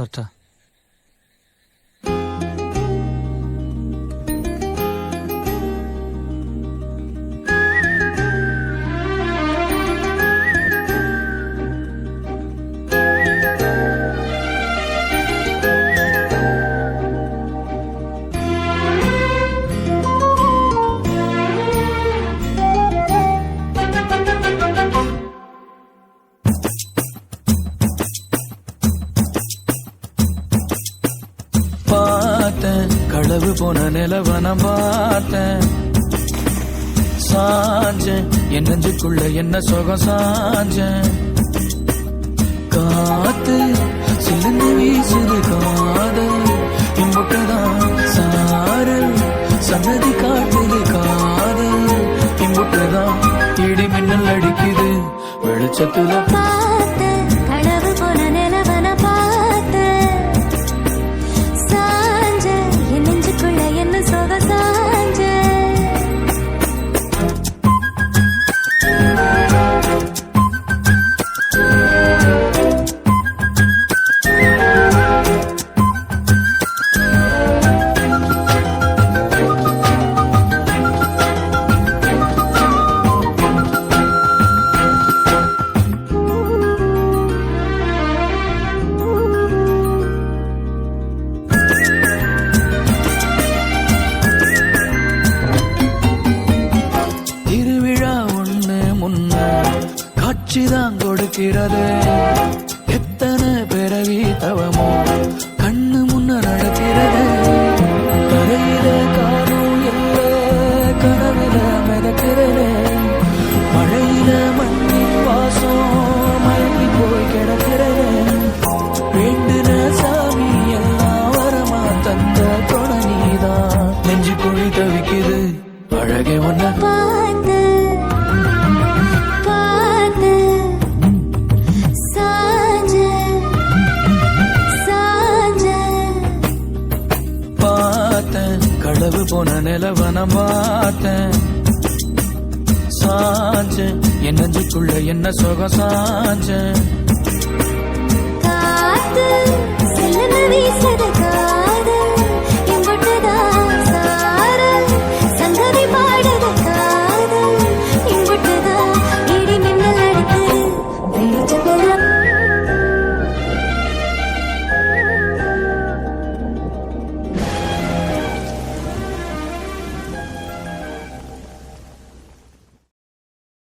வரட்டா? பார்த்தேன் களவு போன நிலவன பார்த்தேன், சாஞ்சேன் என் நெஞ்சுக்குள்ள என்ன சுகம் சாஞ்சேன். காத்து சிலுந்து வீசுது காதல் இம்புட்டுதான் சாரல், சன்னதி காட்டுது காதல் இம்புட்டுதான். இடி மின்னல் அடிக்குது வெளிச்சத்துல காட்சிதான் கொடுக்கிறது. எத்தனை பிறவி தவமோ கண்ணு முன்ன நடக்கிறது. கரையில காணும் இல்ல கனவில மிதக்கிறது. மழையில மண்ணின் வாசம் மயங்கி போய் கிடக்கிறது. வேண்டுன சாமி எல்லாம் வரமா தந்த துணை நீதான். நெஞ்சு குழி தவிக்குது அழகே ஒன்ன களவு போன நிலவன பார்த்தேன், சாஞ்சேன் என் நெஞ்சுக்குள்ள என்ன சுகம் சாஞ்சேன். காத்து சிலுந்து வீசுது